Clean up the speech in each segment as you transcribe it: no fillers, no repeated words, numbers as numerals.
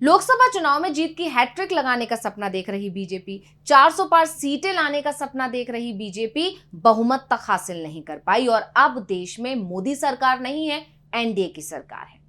लोकसभा चुनाव में जीत की हैट्रिक लगाने का सपना देख रही बीजेपी, 400 पार सीटें लाने का सपना देख रही बीजेपी बहुमत तक हासिल नहीं कर पाई और अब देश में मोदी सरकार नहीं है, एनडीए की सरकार है।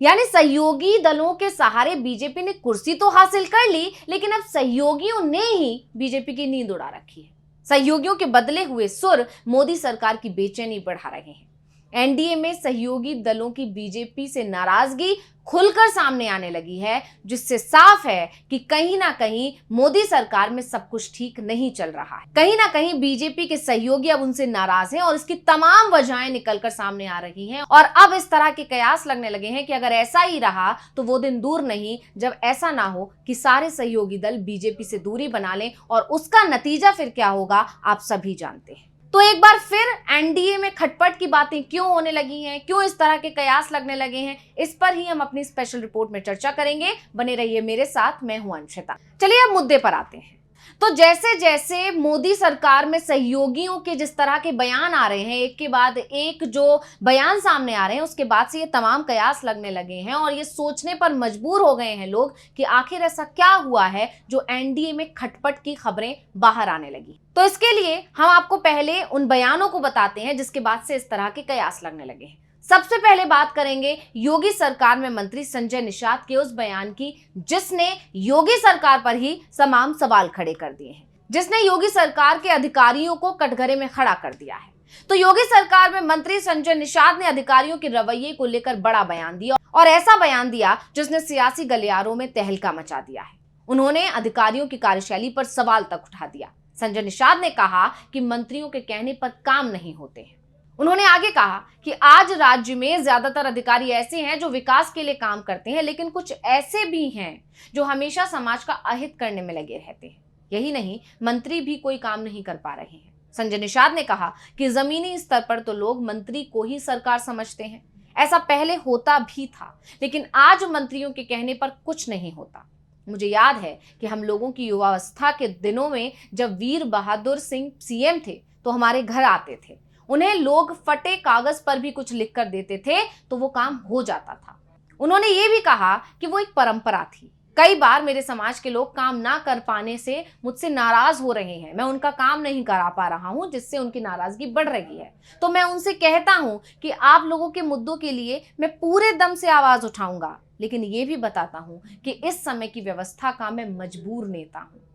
यानी सहयोगी दलों के सहारे बीजेपी ने कुर्सी तो हासिल कर ली, लेकिन अब सहयोगियों ने ही बीजेपी की नींद उड़ा रखी है। सहयोगियों के बदले हुए सुर मोदी सरकार की बेचैनी बढ़ा रहे हैं। एनडीए में सहयोगी दलों की बीजेपी से नाराजगी खुलकर सामने आने लगी है, जिससे साफ है कि कहीं ना कहीं मोदी सरकार में सब कुछ ठीक नहीं चल रहा है। कहीं ना कहीं बीजेपी के सहयोगी अब उनसे नाराज हैं और इसकी तमाम वजहें निकलकर सामने आ रही हैं और अब इस तरह के कयास लगने लगे हैं कि अगर ऐसा ही रहा तो वो दिन दूर नहीं जब ऐसा ना हो कि सारे सहयोगी दल बीजेपी से दूरी बना लें और उसका नतीजा फिर क्या होगा आप सभी जानते हैं। तो एक बार फिर एनडीए में खटपट की बातें क्यों होने लगी हैं, क्यों इस तरह के कयास लगने लगे हैं, इस पर ही हम अपनी स्पेशल रिपोर्ट में चर्चा करेंगे। बने रहिए मेरे साथ, मैं हूं अंशिता। चलिए अब मुद्दे पर आते हैं। तो जैसे जैसे मोदी सरकार में सहयोगियों के जिस तरह के बयान आ रहे हैं, एक के बाद एक जो बयान सामने आ रहे हैं, उसके बाद से ये तमाम कयास लगने लगे हैं और ये सोचने पर मजबूर हो गए हैं लोग कि आखिर ऐसा क्या हुआ है जो एनडीए में खटपट की खबरें बाहर आने लगी। तो इसके लिए हम आपको पहले उन बयानों को बताते हैं जिसके बाद से इस तरह के कयास लगने लगे हैं। सबसे पहले बात करेंगे योगी सरकार में मंत्री संजय निषाद के उस बयान की, जिसने योगी सरकार पर ही तमाम सवाल खड़े कर दिए हैं, जिसने योगी सरकार के अधिकारियों को कटघरे में खड़ा कर दिया है। तो योगी सरकार में मंत्री संजय निषाद ने अधिकारियों के रवैये को लेकर बड़ा बयान दिया और ऐसा बयान दिया जिसने सियासी गलियारों में तहलका मचा दिया है। उन्होंने अधिकारियों की कार्यशैली पर सवाल तक उठा दिया। संजय निषाद ने कहा कि मंत्रियों के कहने पर काम नहीं होते हैं। उन्होंने आगे कहा कि आज राज्य में ज्यादातर अधिकारी ऐसे हैं जो विकास के लिए काम करते हैं, लेकिन कुछ ऐसे भी हैं जो हमेशा समाज का अहित करने में लगे रहते हैं। यही नहीं, मंत्री भी कोई काम नहीं कर पा रहे हैं। संजय निषाद ने कहा कि जमीनी स्तर पर तो लोग मंत्री को ही सरकार समझते हैं। ऐसा पहले होता भी था, लेकिन आज मंत्रियों के कहने पर कुछ नहीं होता। मुझे याद है कि हम लोगों की युवावस्था के दिनों में जब वीर बहादुर सिंह सीएम थे तो हमारे घर आते थे। उन्हें लोग फटे कागज पर भी कुछ लिख कर देते थे तो वो काम हो जाता था। उन्होंने ये भी कहा कि वो एक परंपरा थी। कई बार मेरे समाज के लोग काम ना कर पाने से मुझसे नाराज हो रहे हैं, मैं उनका काम नहीं करा पा रहा हूं, जिससे उनकी नाराजगी बढ़ रही है। तो मैं उनसे कहता हूं कि आप लोगों के मुद्दों के लिए मैं पूरे दम से आवाज उठाऊंगा, लेकिन ये भी बताता हूं कि इस समय की व्यवस्था का मैं मजबूर नेता हूं।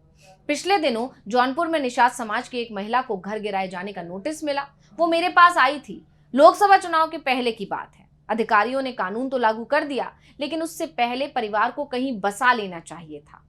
पिछले दिनों जौनपुर में निषाद समाज की एक महिला को घर गिराए जाने का नोटिस मिला। वो मेरे पास आई थी। लोकसभा चुनाव के पहले की बात है। अधिकारियों ने कानून तो लागू कर दिया, लेकिन उससे पहले परिवार को कहीं बसा लेना चाहिए था।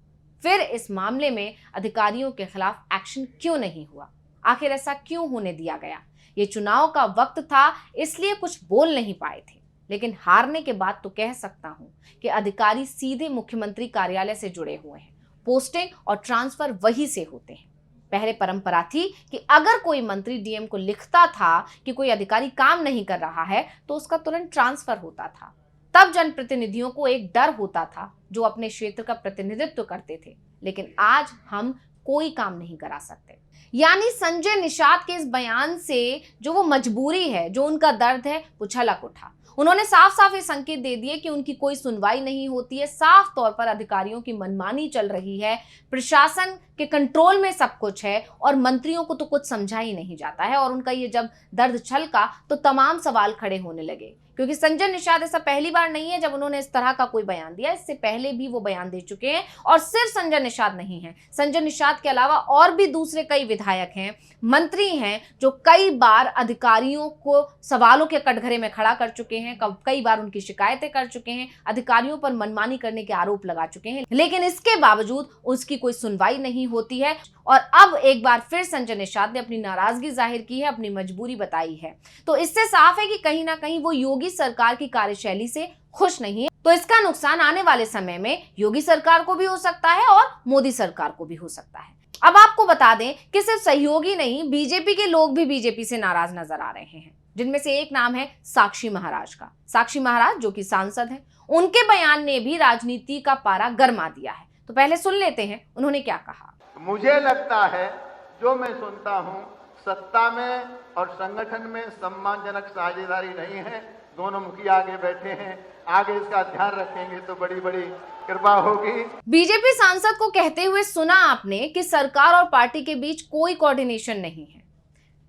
फिर इस मामले में अधिकारियों के खिलाफ एक्शन क्यों नहीं हुआ? आखिर ऐसा क्यों होने दिया गया? ये चुनाव का वक्त था, इसलिए कुछ बोल नहीं पाए थे, लेकिन हारने के बाद तो कह सकता हूं कि अधिकारी सीधे मुख्यमंत्री कार्यालय से जुड़े हुए हैं। पोस्टिंग और ट्रांसफर वही से होते हैं। पहले परंपरा थी कि अगर कोई मंत्री डीएम को लिखता था कि कोई अधिकारी काम नहीं कर रहा है तो उसका तुरंत ट्रांसफर होता था। तब जनप्रतिनिधियों को एक डर होता था जो अपने क्षेत्र का प्रतिनिधित्व करते थे, लेकिन आज हम कोई काम नहीं करा सकते। यानी संजय निषाद के इस बयान से जो वो मजबूरी है, जो उनका दर्द है, वो छलक उठा। उन्होंने साफ साफ ये संकेत दे दिए कि उनकी कोई सुनवाई नहीं होती है। साफ तौर पर अधिकारियों की मनमानी चल रही है, प्रशासन के कंट्रोल में सब कुछ है और मंत्रियों को तो कुछ समझा ही नहीं जाता है। और उनका ये जब दर्द छलका तो तमाम सवाल खड़े होने लगे, क्योंकि संजय निषाद ऐसा पहली बार नहीं है जब उन्होंने इस तरह का कोई बयान दिया। इससे पहले भी वो बयान दे चुके हैं और सिर्फ संजय निषाद नहीं है, संजय निषाद के अलावा और भी दूसरे कई विधायक हैं, मंत्री हैं जो कई बार अधिकारियों को सवालों के कटघरे में खड़ा कर चुके हैं, कई बार उनकी शिकायतें कर चुके हैं, अधिकारियों पर मनमानी करने के आरोप लगा चुके हैं, लेकिन इसके बावजूद उसकी कोई सुनवाई नहीं होती है। और अब एक बार फिर संजय निषाद ने अपनी नाराजगी जाहिर की है, अपनी मजबूरी बताई है। तो इससे साफ है कि कहीं ना कहीं वो योगी सरकार की कार्यशैली से खुश नहीं है। तो इसका नुकसान आने वाले समय में योगी सरकार को भी हो सकता है और मोदी सरकार को भी हो सकता है। अब आपको बता दें कि सिर्फ सहयोगी नहीं, बीजेपी के लोग भी बीजेपी से नाराज नजर आ रहे हैं, जिनमें से एक नाम है साक्षी महाराज का। साक्षी महाराज जो कि सांसद हैं, उनके बयान ने भी राजनीति का पारा गरमा दिया है। तो पहले सुन लेते हैं उन्होंने क्या कहा। मुझे लगता है, जो मैं सुनता हूं, सत्ता में और संगठन में सम्मानजनक साझेदारी नहीं है। दोनों मुखिया आगे बैठे हैं, आगे इसका ध्यान रखेंगे तो बड़ी बड़ी कृपा होगी। बीजेपी सांसद को कहते हुए सुना आपने कि सरकार और पार्टी के बीच कोई कोऑर्डिनेशन नहीं है।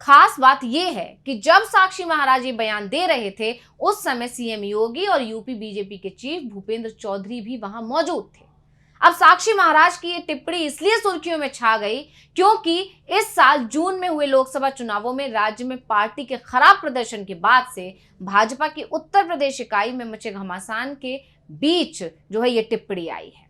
खास बात यह है कि जब साक्षी महाराज ये बयान दे रहे थे उस समय सीएम योगी और यूपी बीजेपी के चीफ भूपेंद्र चौधरी भी वहां मौजूद थे। अब साक्षी महाराज की ये टिप्पणी इसलिए सुर्खियों में छा गई क्योंकि इस साल जून में हुए लोकसभा चुनावों में राज्य में पार्टी के खराब प्रदर्शन के बाद से भाजपा की उत्तर प्रदेश इकाई में मचे घमासान के बीच जो है ये टिप्पणी आई है।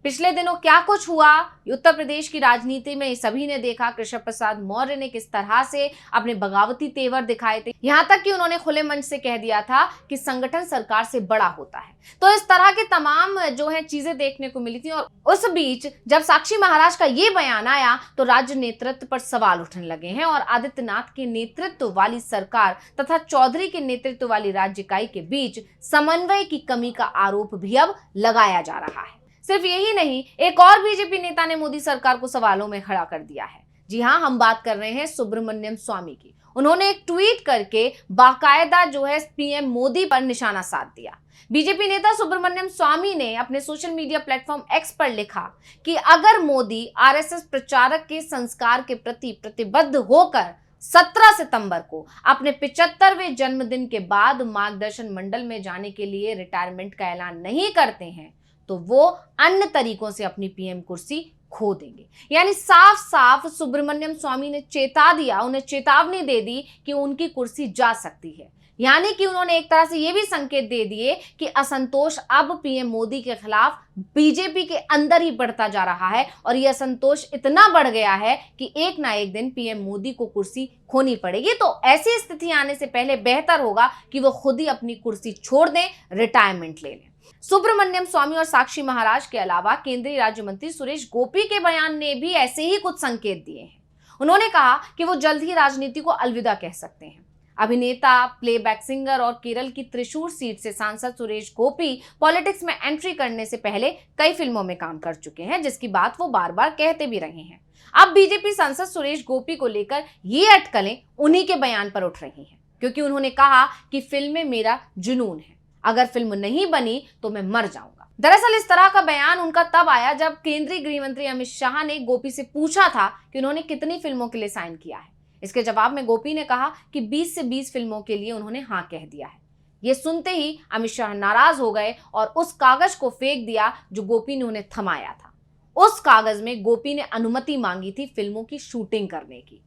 पिछले दिनों क्या कुछ हुआ उत्तर प्रदेश की राजनीति में सभी ने देखा। कृष्ण प्रसाद मौर्य ने किस तरह से अपने बगावती तेवर दिखाए थे, यहां तक कि उन्होंने खुले मंच से कह दिया था कि संगठन सरकार से बड़ा होता है। तो इस तरह के तमाम जो है चीजें देखने को मिली थी। और उस बीच जब साक्षी महाराज का ये बयान आया तो राज्य नेतृत्व पर सवाल उठने लगे हैं और आदित्यनाथ के नेतृत्व वाली सरकार तथा चौधरी के नेतृत्व वाली राज्य इकाई के बीच समन्वय की कमी का आरोप भी अब लगाया जा रहा है। सिर्फ यही नहीं, एक और बीजेपी नेता ने मोदी सरकार को सवालों में खड़ा कर दिया है। जी हां, हम बात कर रहे हैं सुब्रमण्यम स्वामी की। उन्होंने एक ट्वीट करके बाकायदा जो है पीएम मोदी पर निशाना साध दिया। बीजेपी नेता सुब्रमण्यम स्वामी ने अपने सोशल मीडिया प्लेटफॉर्म एक्स पर लिखा कि अगर मोदी आरएसएस प्रचारक के संस्कार के प्रति प्रतिबद्ध होकर 17 सितंबर को अपने 75वें जन्मदिन के बाद मार्गदर्शन मंडल में जाने के लिए रिटायरमेंट का ऐलान नहीं करते हैं तो वो अन्य तरीकों से अपनी पीएम कुर्सी खो देंगे। यानी साफ साफ सुब्रमण्यम स्वामी ने चेता दिया, उन्हें चेतावनी दे दी कि उनकी कुर्सी जा सकती है। यानी कि उन्होंने एक तरह से ये भी संकेत दे दिए कि असंतोष अब पीएम मोदी के खिलाफ बीजेपी के अंदर ही बढ़ता जा रहा है और यह असंतोष इतना बढ़ गया है कि एक ना एक दिन पीएम मोदी को कुर्सी खोनी पड़ेगी। तो ऐसी स्थिति आने से पहले बेहतर होगा कि वो खुद ही अपनी कुर्सी छोड़ दें, रिटायरमेंट ले लें। सुब्रमण्यम स्वामी और साक्षी महाराज के अलावा केंद्रीय राज्य मंत्री सुरेश गोपी के बयान ने भी ऐसे ही कुछ संकेत दिए हैं। उन्होंने कहा कि वो जल्द ही राजनीति को अलविदा कह सकते हैं। अभिनेता, प्लेबैक सिंगर और केरल की त्रिशूर सीट से सांसद सुरेश गोपी पॉलिटिक्स में एंट्री करने से पहले कई फिल्मों में काम कर चुके हैं, जिसकी बात वो बार बार कहते भी रहे हैं। अब बीजेपी सांसद सुरेश गोपी को लेकर ये अटकलें उन्हीं के बयान पर उठ रही हैं, क्योंकि उन्होंने कहा कि फिल्में मेरा जुनून है, अगर फिल्म नहीं बनी तो मैं मर जाऊंगा। दरअसल इस तरह का बयान उनका तब आया जब केंद्रीय गृह मंत्री अमित शाह ने गोपी से पूछा था कि उन्होंने कितनी फिल्मों के लिए साइन किया है। इसके जवाब में गोपी ने कहा कि 20 से 20 फिल्मों के लिए उन्होंने हाँ कह दिया है। ये सुनते ही अमित शाह नाराज हो गए और उस कागज को फेंक दिया जो गोपी ने उन्हें थमाया था। उस कागज में गोपी ने अनुमति मांगी थी फिल्मों की शूटिंग करने की।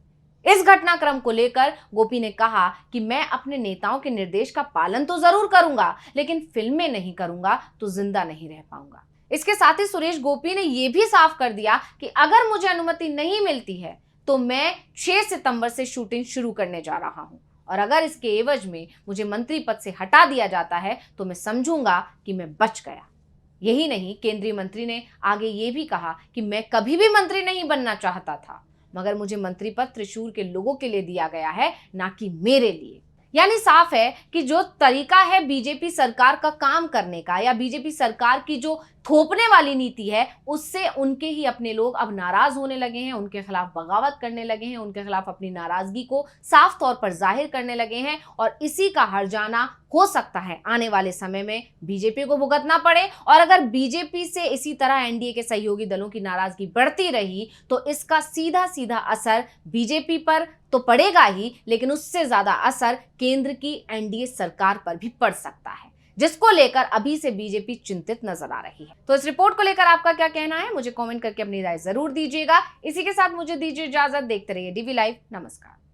इस घटनाक्रम को लेकर गोपी ने कहा कि मैं अपने नेताओं के निर्देश का पालन तो जरूर करूंगा, लेकिन फिल्में नहीं करूंगा तो जिंदा नहीं रह पाऊंगा। इसके साथ ही सुरेश गोपी ने यह भी साफ कर दिया कि अगर मुझे अनुमति नहीं मिलती है तो मैं 6 सितंबर से शूटिंग शुरू करने जा रहा हूं और अगर इसके एवज में मुझे मंत्री पद से हटा दिया जाता है तो मैं समझूंगा कि मैं बच गया। यही नहीं, केंद्रीय मंत्री ने आगे ये भी कहा कि मैं कभी भी मंत्री नहीं बनना चाहता था, मगर मुझे मंत्री पद त्रिशूर के लोगों के लिए दिया गया है, ना कि मेरे लिए। यानी साफ है कि जो तरीका है बीजेपी सरकार का काम करने का या बीजेपी सरकार की जो थोपने वाली नीति है, उससे उनके ही अपने लोग अब नाराज होने लगे हैं, उनके खिलाफ बगावत करने लगे हैं, उनके खिलाफ अपनी नाराजगी को साफ तौर पर जाहिर करने लगे हैं और इसी का हर्जाना हो सकता है आने वाले समय में बीजेपी को भुगतना पड़े। और अगर बीजेपी से इसी तरह एनडीए के सहयोगी दलों की नाराजगी बढ़ती रही तो इसका सीधा सीधा असर बीजेपी पर तो पड़ेगा ही, लेकिन उससे ज्यादा असर केंद्र की एनडीए सरकार पर भी पड़ सकता है, जिसको लेकर अभी से बीजेपी चिंतित नजर आ रही है। तो इस रिपोर्ट को लेकर आपका क्या कहना है, मुझे कमेंट करके अपनी राय जरूर दीजिएगा। इसी के साथ मुझे दीजिए इजाजत। देखते रहिए डीवी लाइव। नमस्कार।